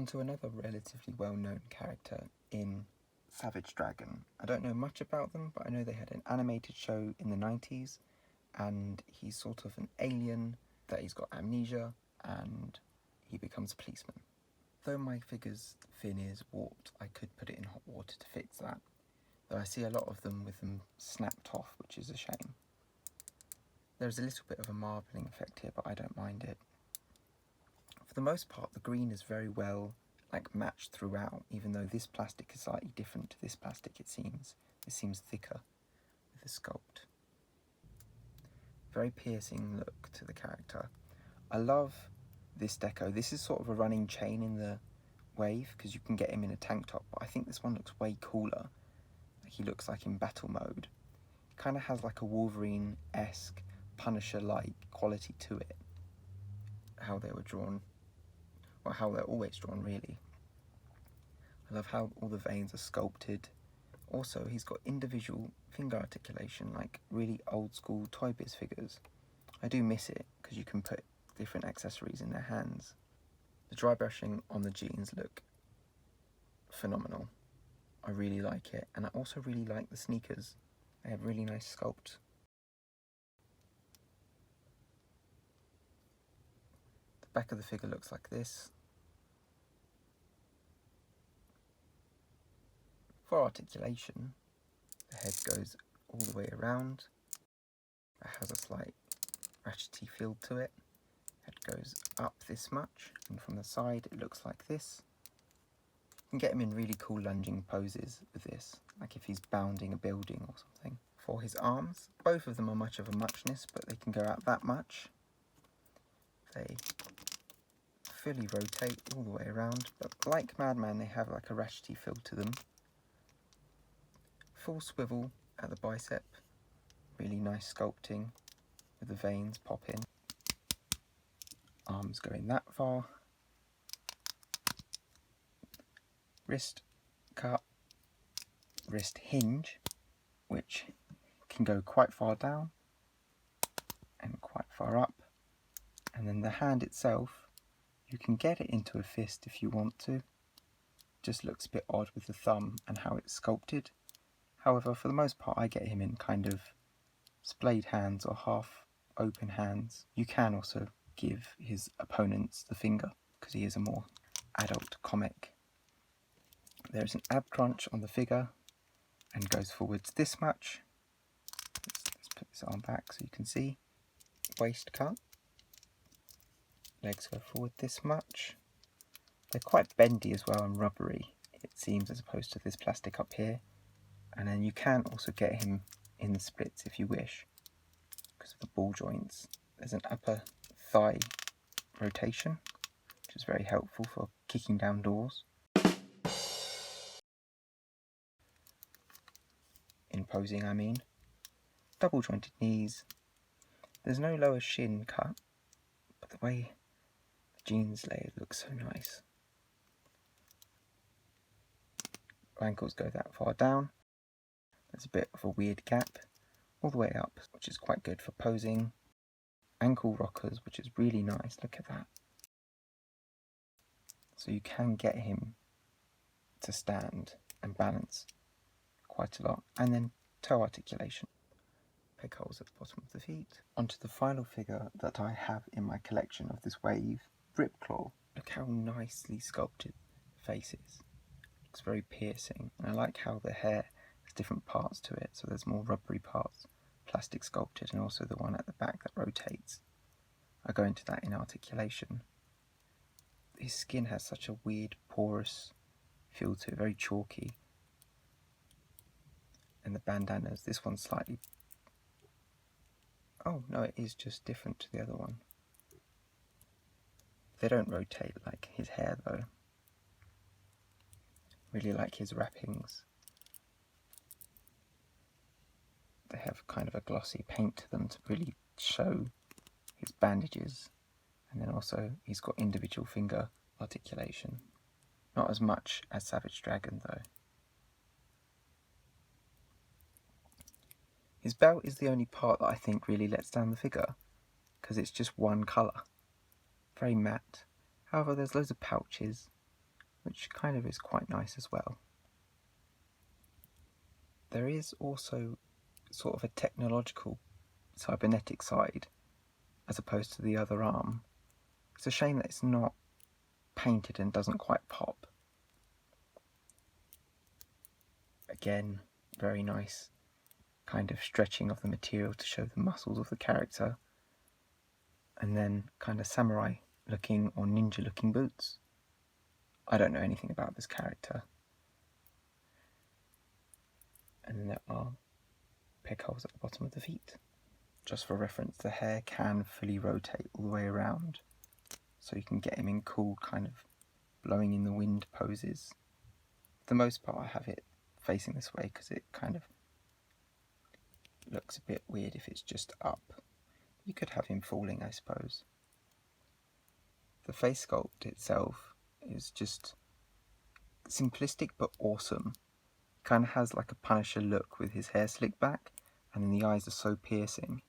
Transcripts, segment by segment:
Onto another relatively well-known character in Savage Dragon. I don't know much about them, but I know they had an animated show in the 90s, and he's sort of an alien that he's got amnesia, and he becomes a policeman. Though my figure's fin is warped, I could put it in hot water to fix that, though I see a lot of them with them snapped off, which is a shame. There's a little bit of a marbling effect here, but I don't mind it. For the most part, the green is very well matched throughout, even though this plastic is slightly different to this plastic, it seems. This seems thicker with the sculpt. Very piercing look to the character. I love this deco. This is sort of a running chain in the wave, because you can get him in a tank top, but I think this one looks way cooler. He looks like in battle mode. It kind of has like a Wolverine-esque, Punisher-like quality to it. How they were drawn, or how they're always drawn, really. I love how all the veins are sculpted. Also, he's got individual finger articulation, like really old school Toy Biz figures. I do miss it, because you can put different accessories in their hands. The dry brushing on the jeans look phenomenal. I really like it, and I also really like the sneakers. They have really nice sculpt. The back of the figure looks like this. For articulation, the head goes all the way around. It has a slight ratchety feel to it. Head goes up this much, and from the side it looks like this. You can get him in really cool lunging poses with this, like if he's bounding a building or something. For his arms, both of them are much of a muchness, but they can go out that much. They fully rotate all the way around, but like Madman, they have like a ratchety feel to them. Full swivel at the bicep, really nice sculpting with the veins pop in. Arms going that far. Wrist cut, wrist hinge, which can go quite far down and quite far up. And then the hand itself, you can get it into a fist if you want to. Just looks a bit odd with the thumb and how it's sculpted. However, for the most part, I get him in kind of splayed hands or half open hands. You can also give his opponents the finger, because he is a more adult comic. There's an ab crunch on the figure and goes forwards this much. Let's put this arm back so you can see. Waist cut. Legs go forward this much. They're quite bendy as well and rubbery, it seems, as opposed to this plastic up here. And then you can also get him in the splits if you wish, because of the ball joints. There's an upper thigh rotation, which is very helpful for kicking down doors. In posing, I mean. Double jointed knees. There's no lower shin cut, but the way the jeans layered looks so nice. Ankles go that far down. There's a bit of a weird gap all the way up, which is quite good for posing. Ankle rockers, which is really nice. Look at that. So you can get him to stand and balance quite a lot. And then toe articulation. Peg holes at the bottom of the feet. Onto the final figure that I have in my collection of this wave, Ripclaw. Look how nicely sculpted the face is. Looks very piercing. And I like how the hair has different parts to it. So there's more rubbery parts, plastic sculpted, and also the one at the back that rotates. I go into that in articulation. His skin has such a weird porous feel to it, very chalky. And the bandanas, this one's slightly... Oh no, it is just different to the other one. They don't rotate like his hair though. Really like his wrappings. They have kind of a glossy paint to them to really show his bandages. And then also he's got individual finger articulation. Not as much as Savage Dragon though. His belt is the only part that I think really lets down the figure, because it's just one colour. Very matte. However, there's loads of pouches, which kind of is quite nice as well. There is also sort of a technological cybernetic side as opposed to the other arm. It's a shame that it's not painted and doesn't quite pop. Again, very nice kind of stretching of the material to show the muscles of the character, and then kind of samurai looking or ninja looking boots. I don't know anything about this character. And then there are peg holes at the bottom of the feet. Just for reference, the hair can fully rotate all the way around, so you can get him in cool kind of blowing in the wind poses. For the most part I have it facing this way because it kind of looks a bit weird if it's just up. You could have him falling, I suppose. The face sculpt itself is just simplistic but awesome. Kind of has like a Punisher look with his hair slicked back, and then the eyes are so piercing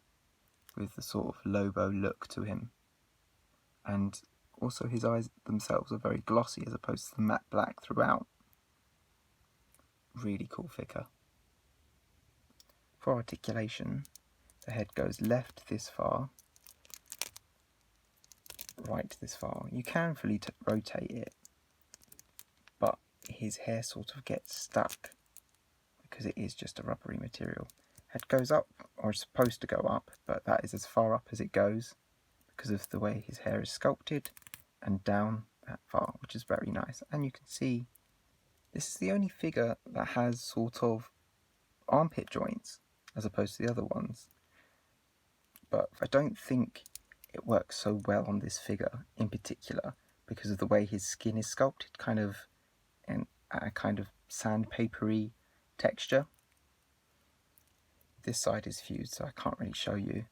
with the sort of Lobo look to him. And also his eyes themselves are very glossy as opposed to the matte black throughout. Really cool figure. For articulation, the head goes left this far, right this far. You can fully rotate it, but his hair sort of gets stuck because it is just a rubbery material. Head goes up, or is supposed to go up, but that is as far up as it goes because of the way his hair is sculpted, and down that far, which is very nice. And you can see this is the only figure that has sort of armpit joints as opposed to the other ones. But I don't think it works so well on this figure in particular because of the way his skin is sculpted, kind of in a kind of sandpapery texture. This side is fused, so I can't really show you.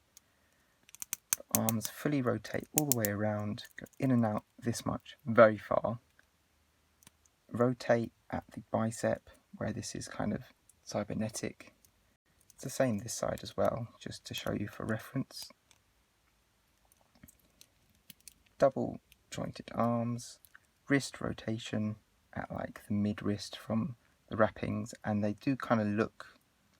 The arms fully rotate all the way around, go in and out this much, very far. Rotate at the bicep, where this is kind of cybernetic. It's the same this side as well, just to show you for reference. Double jointed arms, wrist rotation at like the mid wrist from the wrappings, and they do kind of look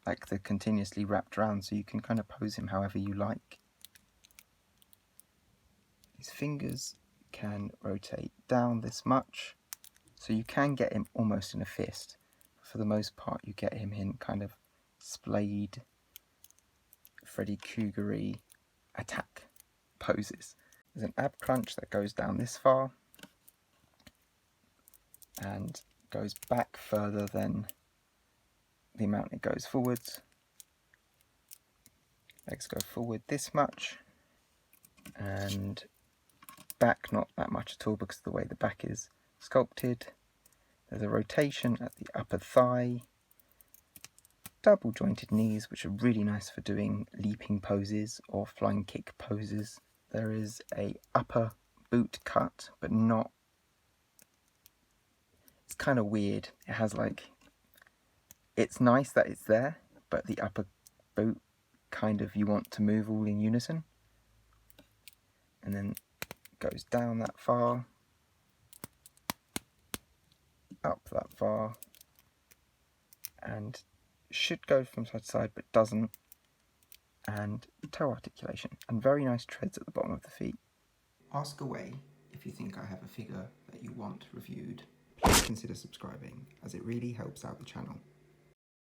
like they're continuously wrapped around, so you can kind of pose him however you like. His fingers can rotate down this much, so you can get him almost in a fist. For the most part, you get him in kind of splayed, Freddy Krueger-y attack poses. There's an ab crunch that goes down this far and goes back further than the amount it goes forwards. Legs go forward this much and back not that much at all because of the way the back is sculpted. There's a rotation at the upper thigh, double jointed knees, which are really nice for doing leaping poses or flying kick poses. There is a upper boot cut, but not, it's kind of weird. It has like, it's nice that it's there, but the upper boot kind of you want to move all in unison. And then goes down that far, up that far, and should go from side to side but doesn't, and toe articulation, and very nice treads at the bottom of the feet. Ask away if you think I have a figure that you want reviewed. Please consider subscribing, as it really helps out the channel.